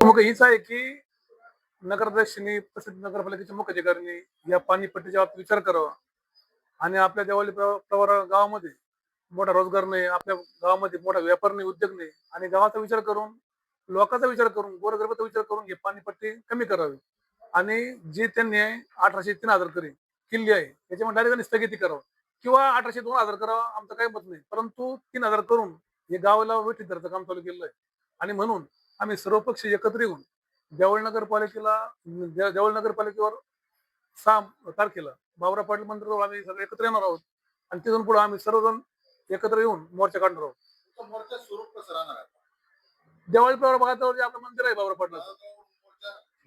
मग हीच आहे की नगराध्यक्षांनी तसेच नगरपालिकेच्या मुख्य अधिकाऱ्यांनी या पाणीपट्टीच्या बाबतीत विचार करावा आणि आपल्या देवळी प्रवरा गावामध्ये मोठा रोजगार नाही, आपल्या गावामध्ये मोठा व्यापार नाही, उद्योग नाही आणि गावाचा विचार करून, लोकांचा विचार करून, गोरगरिबाचा विचार करून ही पाणीपट्टी कमी करावी आणि जे त्यांनी 1800-3000 केली आहे त्याच्यामध्ये डायरेक्ट स्थगिती करावं किंवा 1800-2000 करावं, आमचं काही मत नाही. परंतु 3000 करून हे गावाला वेठीत धरायचं काम चालू केलेलं आहे आणि म्हणून आम्ही सर्व पक्ष एकत्र येऊन देवळ नगरपालिकेवर 6 तारखेला बाबुराव पाटील मंदिरावर आम्ही सगळे एकत्र येणार आहोत आणि तिथून पुढे आम्ही सर्वजण एकत्र येऊन मोर्चा काढणार आहोत. मोर्चा स्वरूप कसं राहणार आहे? दिवाळी प्रवर भागात जे आपलं मंदिर आहे बाबुराव पाटलाचं,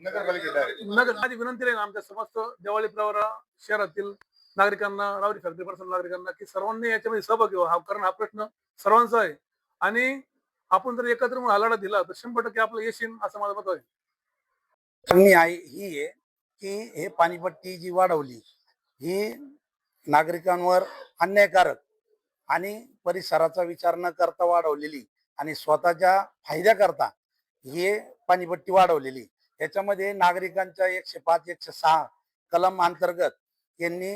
नगरपालिकेला नगर माझी विनंती आहे आमच्या समस्त दिवाळी प्रवरा शहरातील नागरिकांना, रावरी फॅक्टरी पर्सन नागरिकांना की सर्वांनी याच्यामध्ये सहभागी व्हावा, कारण हा प्रश्न सर्वांचा आहे आणि आपण जर एकत्र म्हणून हा लढा दिला तर 100% आपलं यश येईल असं माझं मत आहे. ही आहे की हे पाणीपट्टी जी वाढवली ही नागरिकांवर अन्यायकारक आणि परिसराचा विचार न करता वाढवलेली आणि स्वतःच्या फायद्याकरता हे पाणीपट्टी वाढवलेली. याच्यामध्ये नागरिकांच्या 105, 106 कलम अंतर्गत यांनी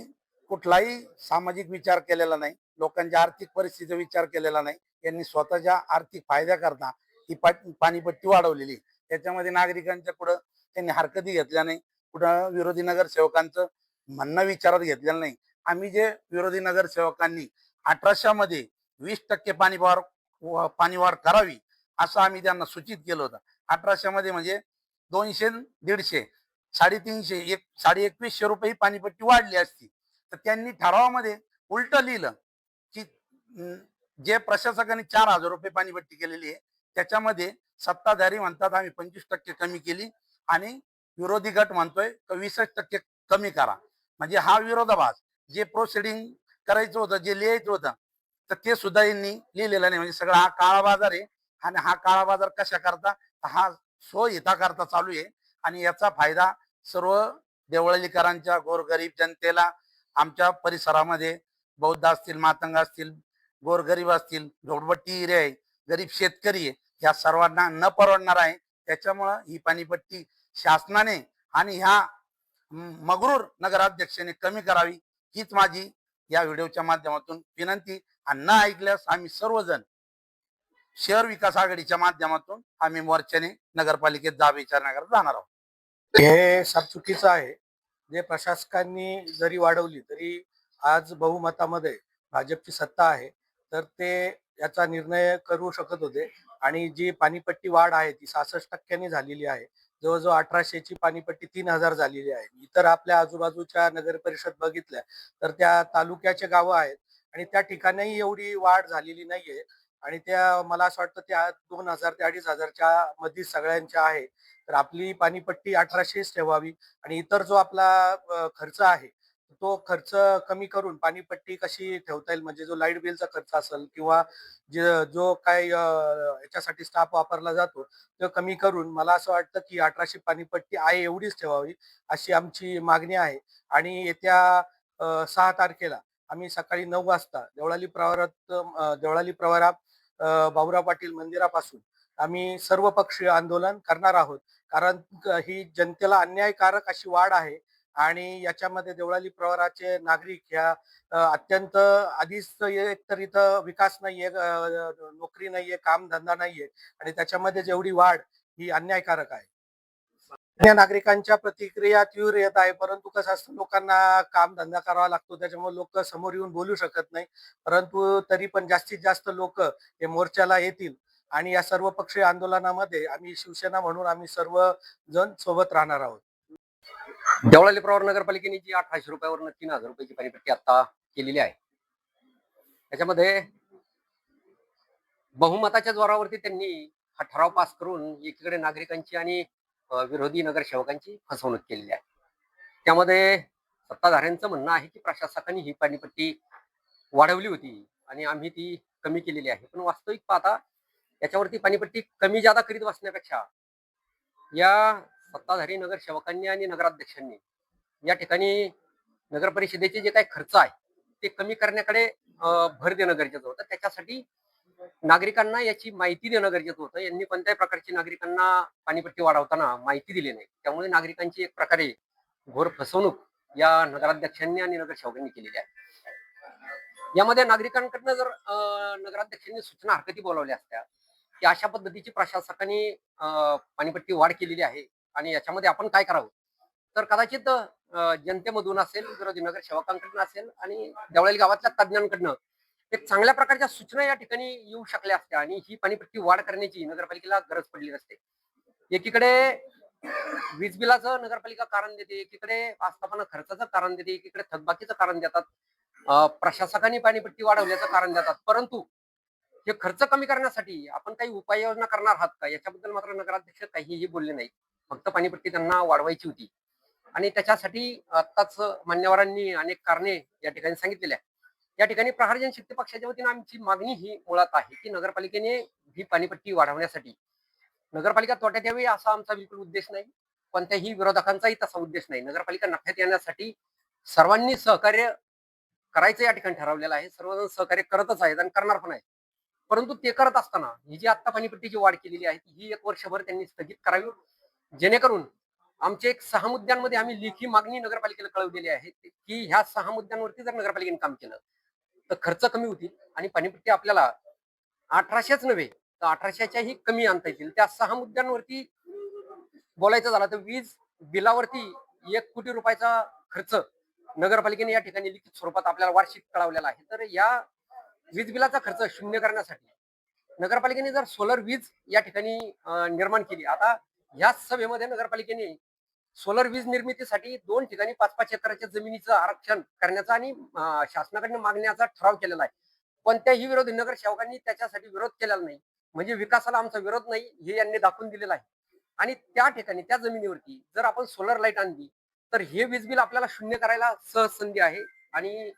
कुठलाही सामाजिक विचार केलेला नाही, लोकांच्या आर्थिक परिस्थितीचा विचार केलेला नाही. यांनी स्वतःच्या आर्थिक फायद्याकरता ही पाणीपट्टी वाढवलेली. त्याच्यामध्ये नागरिकांच्या पुढं त्यांनी हरकती घेतल्या नाही, कुठं विरोधी नगरसेवकांचं म्हणणं विचारात घेतलेलं नाही. आम्ही जे विरोधी नगरसेवकांनी 1800 मध्ये 20% पाणी वाढ करावी असं आम्ही त्यांना सूचित केलं होतं. 1800 मध्ये म्हणजे 200, 150, 350, 2100 रुपये पाणीपट्टी वाढली असती. तर त्यांनी ठरावामध्ये उलट लिहिलं की जे प्रशासकाने 4000 रुपये पाणीपट्टी केलेली आहे त्याच्यामध्ये सत्ताधारी म्हणतात आम्ही 25% कमी केली आणि विरोधी गट म्हणतोय 20% कमी करा. म्हणजे हा विरोधाभास. जे प्रोसिडिंग करायचं होतं, जे लिहायचं होतं तर ते सुद्धा यांनी लिहिलेलं नाही. म्हणजे सगळा हा काळा बाजार आहे आणि हा काळा बाजार कशा करता, हा स्वहिताकरता चालू आहे आणि याचा फायदा सर्व देवळलीकरांच्या गोरगरीब जनतेला, आमच्या परिसरामध्ये बौद्ध असतील, मातंग असतील, गोरगरीब असतील, झोपडपट्टी एरिया आहे, गरीब शेतकरी आहे, या सर्वांना न परवडणार आहे. त्याच्यामुळं ही पाणीपट्टी शासनाने आणि ह्या मगरूर नगराध्यक्षाने कमी करावी हीच माझी या व्हिडिओच्या माध्यमातून विनंती. आणि न ऐकल्यास आम्ही सर्वजण शहर विकास आघाडीच्या माध्यमातून आम्ही मोर्चाने नगरपालिकेत जाब विचारण्याकरता जाणार आहोत. हे सब चुकीचं आहे. जे प्रशासकांनी जरी वाढवली तरी आज बहुमतामध्ये भाजपची सत्ता आहे, तर ते याचा निर्णय करू शकत होते. आणि जी पाणीपट्टी वाढ आहे ती 66% झालेली आहे. जवळजवळ 1800ची पाणीपट्टी 3000 झालेली आहे. इतर आपल्या आजूबाजूच्या नगर परिषद बघितल्या तर त्या तालुक्याचे गावं आहेत आणि त्या ठिकाणीही एवढी वाढ झालेली नाहीये. आणि त्या मला असं वाटतं त्या 2000 ते 2500च्या मध्ये सगळ्यांच्या आहे. तर आपली पाणीपट्टी 1800च ठेवावी आणि इतर जो आपला खर्च आहे तो खर्च कमी करून पाणीपट्टी कशी ठेवता येईल, म्हणजे जो लाईट बिलचा खर्च असेल किंवा जो काही याच्यासाठी स्टाफ वापरला जातो तो कमी करून मला असं वाटतं की 1800 पाणीपट्टी आहे एवढीच ठेवावी अशी आमची मागणी आहे. आणि येत्या 6 तारखेला आम्ही सकाळी 9 वाजता देवळाली प्रवरात बाबुराव पाटील मंदिरापासून आम्ही सर्वपक्षीय आंदोलन करणार आहोत. कारण ही जनतेला अन्यायकारक अशी वाढ आहे आणि याच्यामध्ये देवळाली प्रवराचे नागरिक ह्या अत्यंत आधीच एक तर इथं विकास नाहीये, नोकरी नाहीये, काम धंदा नाहीये आणि त्याच्यामध्ये जेवढी वाढ ही अन्यायकारक आहे. या नागरिकांच्या प्रतिक्रिया तीव्र येत आहे, परंतु कसं असतं लोकांना काम धंदा करावा लागतो त्याच्यामुळे लोक समोर येऊन बोलू शकत नाही. परंतु तरी पण जास्तीत जास्त लोक हे मोर्चाला येतील आणि या सर्व पक्षीय आंदोलनामध्ये आम्ही शिवसेना म्हणून आम्ही सर्व जण सोबत राहणार आहोत. देवळाली प्रवर नगरपालिकेने जी 1800 रुपयावरून 3000 रुपयाची पाणीपट्टी आता केलेली आहे, त्याच्यामध्ये बहुमताच्या जोरावरती त्यांनी हा ठराव पास करून एकीकडे नागरिकांची आणि विरोधी नगरसेवकांची फसवणूक केलेली आहे. त्यामध्ये सत्ताधाऱ्यांचं म्हणणं आहे की प्रशासकांनी ही पाणीपट्टी वाढवली होती आणि आम्ही ती कमी केलेली आहे. पण वास्तविक पाहता याच्यावरती पाणीपट्टी कमी जादा करीत बसण्यापेक्षा या सत्ताधारी नगरसेवकांनी आणि नगराध्यक्षांनी या ठिकाणी नगर परिषदेचे जे काही खर्च आहे ते कमी करण्याकडे भर देणं गरजेचं होतं. त्याच्यासाठी नागरिकांना याची माहिती देणं गरजेचं होतं. यांनी कोणत्याही प्रकारची नागरिकांना पाणीपट्टी वाढवताना माहिती दिली नाही. त्यामुळे नागरिकांची एक प्रकारे घोर फसवणूक या नगराध्यक्षांनी आणि नगरसेवकांनी केलेली आहे. यामध्ये नागरिकांकडनं जर नगराध्यक्षांनी सूचना हरकती बोलावल्या असत्या की अशा पद्धतीची प्रशासकांनी पाणीपट्टी वाढ केलेली आहे आणि याच्यामध्ये आपण काय करावं, तर कदाचित जनतेमधून असेल, विरोधी नगरसेवकांकडून असेल आणि देवळाली गावातल्या तज्ज्ञांकडनं एक चांगल्या प्रकारच्या सूचना या ठिकाणी येऊ शकल्या असत्या आणि ही पाणीपट्टी वाढ करण्याची नगरपालिकेला गरज पडली नसते. एकीकडे वीज बिलाचं नगरपालिका कारण देते, एकीकडे आस्थापना खर्चाचं कारण देते, एकीकडे थकबाकीचं कारण देतात, प्रशासकांनी पाणीपट्टी वाढवल्याचं कारण देतात. परंतु हे खर्च कमी करण्यासाठी आपण काही उपाययोजना करणार आहात का, याच्याबद्दल मात्र नगराध्यक्ष काहीही बोलले नाहीत. फक्त पाणीपट्टी त्यांना वाढवायची होती आणि त्याच्यासाठी आत्ताच मान्यवरांनी अनेक कारणे या ठिकाणी सांगितलेली आहे. या ठिकाणी प्रहार जनशक्ती पक्षाच्या वतीने आमची मागणी ही मुळात आहे की नगरपालिकेने ही पाणीपट्टी वाढवण्यासाठी नगरपालिका तोट्यात यावी असा आमचा बिलकुल उद्देश नाही. कोणत्याही विरोधकांचाही तसा उद्देश नाही. नगरपालिका नफ्यात येण्यासाठी सर्वांनी सहकार्य करायचं या ठिकाणी ठरवलेलं आहे. सर्वजण सहकार्य करतच आहेत आणि करणार पण आहे. परंतु ते करत असताना ही जी आत्ता पाणीपट्टीची वाढ केलेली आहे ही एक वर्षभर त्यांनी स्थगित करावी, जेणेकरून आमचे एक 6 मुद्द्यांमध्ये आम्ही लेखी मागणी नगरपालिकेला कळवलेली आहे की ह्या 6 मुद्द्यांवरती जर नगरपालिकेने काम केलं तर खर्च कमी होतील आणि पाणीपट्टी आपल्याला 1800च नव्हे तर 1800च्याही कमी आणता येतील. त्या 6 मुद्द्यांवरती बोलायचं झालं तर वीज बिलावरती 1 कोटी रुपयाचा खर्च नगरपालिकेने या ठिकाणी लिखित स्वरूपात आपल्याला वार्षिक कळवलेला आहे. तर या वीज बिलाचा खर्च शून्य करण्यासाठी नगरपालिकेने जर सोलर वीज या ठिकाणी निर्माण केली. आता याच सभेमध्ये नगरपालिकेने सोलर वीज निर्मितीसाठी 2 ठिकाणी 5-5 एकराच्या जमिनीचं आरक्षण करण्याचा आणि शासनाकडनं मागण्याचा ठराव केलेला आहे. कोणत्याही विरोधी नगरसेवकांनी त्याच्यासाठी विरोध केलेला नाही. म्हणजे विकासाला आमचा विरोध नाही हे यांनी दाखवून दिलेलं आहे. आणि त्या ठिकाणी त्या जमिनीवरती जर आपण सोलर लाईट आणली तर हे वीज बिल आपल्याला शून्य करायला सहज संधी आहे. आणि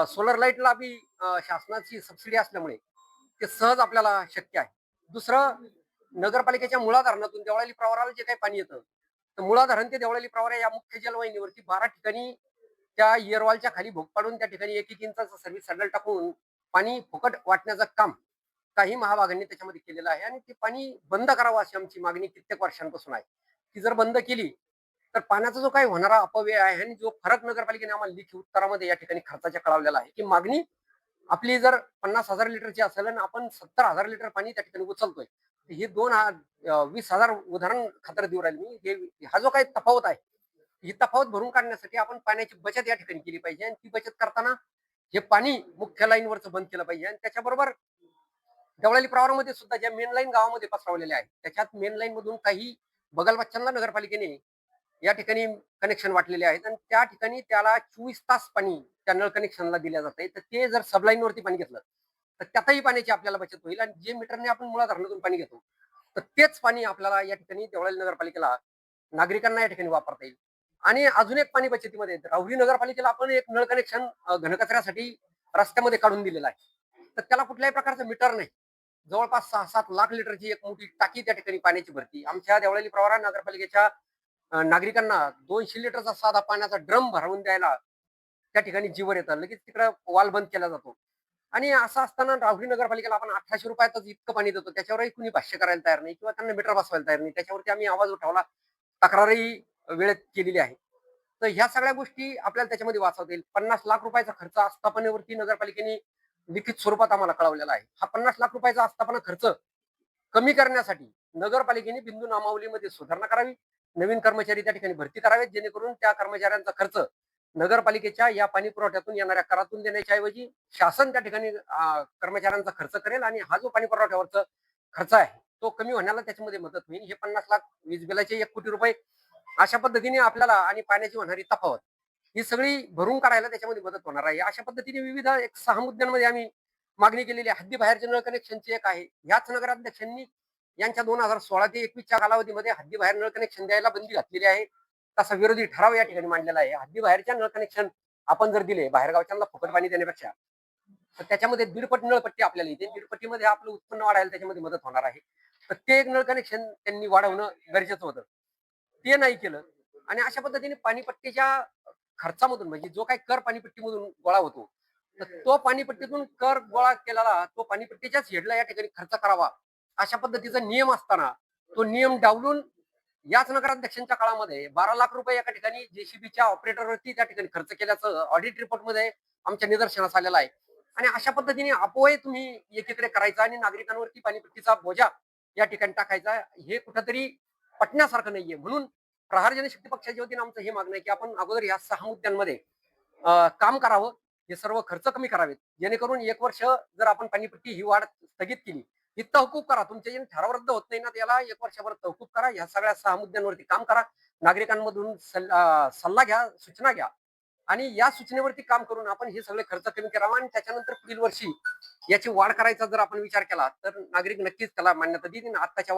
सोलर लाईटला बी शासनाची सबसिडी असल्यामुळे ते सहज आपल्याला शक्य आहे. दुसरं, नगरपालिकेच्या मुळा धरणातून देवळाली प्रवाराला जे काही पाणी येतं तर मुळा धरण ते देवळाली प्रवारा या मुख्य जलवाहिनीवरती 12 ठिकाणी त्या इयरवॉलच्या खाली भोग पाडून त्या ठिकाणी 1-1 इंचाचा सर्व्हिस सॅडल टाकून पाणी फुकट वाटण्याचं काम काही महाभागांनी त्याच्यामध्ये केलेलं आहे. आणि ते पाणी बंद करावं अशी आमची मागणी कित्येक वर्षांपासून आहे. ती जर बंद केली तर पाण्याचा जो काही होणारा अपव्यय आहे आणि जो फरक नगरपालिकेने आम्हाला लेखी उत्तरामध्ये या ठिकाणी खर्चाच्या कळवलेला आहे की मागणी आपली जर 50,000 लिटरची असेल आणि आपण 70,000 लिटर पाणी त्या ठिकाणी उचलतोय, हे 20,000 उदाहरण खातर देऊ राहील मी. हा जो काही तफावत आहे ही तफावत भरून काढण्यासाठी आपण पाण्याची बचत या ठिकाणी केली पाहिजे आणि ती बचत करताना हे पाणी मुख्य लाईनवरचं बंद केलं पाहिजे. आणि त्याच्याबरोबर देवळाली प्रवारामध्ये सुद्धा ज्या मेन लाईन गावामध्ये पसरवलेल्या आहेत त्याच्यात मेन लाईन मधून काही बगल बच्चांना नगरपालिकेने या ठिकाणी कनेक्शन वाटलेले आहेत आणि त्या ठिकाणी त्याला 24 तास पाणी त्या नळ कनेक्शनला दिल्या जात आहे. तर ते जर सबलाईन वरती पाणी घेतलं तर त्यातही पाण्याची आपल्याला बचत होईल आणि जे मीटरने आपण मुळा धरणातून पाणी घेतो तर तेच पाणी आपल्याला या ठिकाणी देवळाली नगरपालिकेला नागरिकांना या ठिकाणी वापरता येईल. आणि अजून एक पाणी बचतीमध्ये राहुरी नगरपालिकेला आपण एक नळ कनेक्शन घनकचऱ्यासाठी रस्त्यामध्ये काढून दिलेलं आहे. तर त्याला कुठल्याही प्रकारचं मीटर नाही. जवळपास 6-7 लाख लिटरची एक मोठी टाकी त्या ठिकाणी पाण्याची भरती. आमच्या देवळाली प्रवरा नगरपालिकेच्या नागरिकांना 200 लिटरचा साधा पाण्याचा ड्रम भरवून द्यायला त्या ठिकाणी जीवर येतं. लगेच तिकडं वाल बंद केला जातो. आणि असं असताना राहुरी नगरपालिकेला आपण 1800 रुपयातच इतकं पाणी देतो, त्याच्यावरही कुणी भाष्य करायला तयार नाही किंवा त्यांना मीटर बसवायला तयार नाही. त्याच्यावरती आम्ही आवाज उठवला, तक्रारही वेळेत केलेली आहे. तर ह्या सगळ्या गोष्टी आपल्याला त्याच्यामध्ये वाचवता येईल. 50 लाख रुपयाचा खर्च आस्थापनेवरती नगरपालिकेने लिखित स्वरूपात आम्हाला कळवलेला आहे. हा 50 लाख रुपयाचा आस्थापना खर्च कमी करण्यासाठी नगरपालिकेने बिंदू नामावलीमध्ये सुधारणा करावी, नवीन कर्मचारी त्या ठिकाणी भरती करावेत, जेणेकरून त्या कर्मचाऱ्यांचा खर्च नगरपालिकेच्या या पाणी पुरवठ्यातून येणाऱ्या करातून देण्याच्या ऐवजी शासन त्या ठिकाणी कर्मचाऱ्यांचा खर्च करेल आणि हा जो पाणी पुरवठ्यावरचा खर्च आहे तो कमी होण्याला त्याच्यामध्ये मदत होईल. हे 50 लाख वीज बिलाचे 1 कोटी रुपये अशा पद्धतीने आपल्याला आणि पाण्याची होणारी तफावत ही सगळी भरून काढायला त्याच्यामध्ये मदत होणार आहे. अशा पद्धतीने विविध 6 मुद्द्यांमध्ये आम्ही मागणी केलेली आहे. हद्दीबाहेरच्या नळ कनेक्शनची एक आहे. याच नगराध्यक्षांनी यांच्या 2016 ते 21च्या कालावधीमध्ये हद्दीबाहेर नळ कनेक्शन द्यायला बंदी घातलेली आहे. तसा विरोधी ठराव या ठिकाणी मांडलेला आहे. हद्दीबाहेरच्या नळ कनेक्शन आपण जर दिले बाहेरगावच्यांना फुकट पाणी देण्यापेक्षा तर त्याच्यामध्ये 1.5 पट नळपट्टी आपल्याला येते. 1.5 पट्टीमध्ये आपलं उत्पन्न वाढायला त्याच्यामध्ये मदत होणार आहे. तर ते एक नळ कनेक्शन त्यांनी वाढवणं गरजेचं होतं. ते नाही केलं आणि अशा पद्धतीने पाणीपट्टीच्या खर्चामधून म्हणजे जो काही कर पाणीपट्टीमधून गोळा होतो तर तो पाणीपट्टीतून कर गोळा केलेला तो पाणीपट्टीच्याच हेडला या ठिकाणी खर्च करावा अशा पद्धतीचा नियम असताना तो नियम डावलून याच नगराध्यक्षांच्या काळामध्ये 12 लाख रुपये एका ठिकाणी जेसीबीच्या ऑपरेटरवरती त्या ठिकाणी खर्च केल्याचं ऑडिट रिपोर्टमध्ये आमच्या निदर्शनास आलेलं आहे. आणि अशा पद्धतीने अपव्यय तुम्ही एकीकडे करायचा आणि नागरिकांवरती पाणीपट्टीचा बोजा या ठिकाणी टाकायचा हे कुठंतरी पटण्यासारखं नाहीये. म्हणून प्रहार जनशक्ती पक्षाच्या वतीने आमचं हे मागणं आहे की आपण अगोदर या 6 मुद्द्यांमध्ये काम करावं. हे सर्व खर्च कमी करावेत जेणेकरून 1 वर्ष जर आपण पाणीपट्टी ही वाढ स्थगित केली ही तहकूब करा. तुमचे जे ठराव रद्द होत नाही ना त्याला 1 वर्षभर तहकूब करा. या सगळ्या 6 मुद्द्यांवरती काम करा. नागरिकांमधून सल्ला घ्या, सूचना घ्या आणि या सूचनेवरती काम करून आपण हे सगळे खर्च कमी करावा आणि त्याच्यानंतर पुढील वर्षी याची वाढ करायचा जर आपण विचार केला तर नागरिक नक्कीच त्याला मान्यता देतील. आताच्या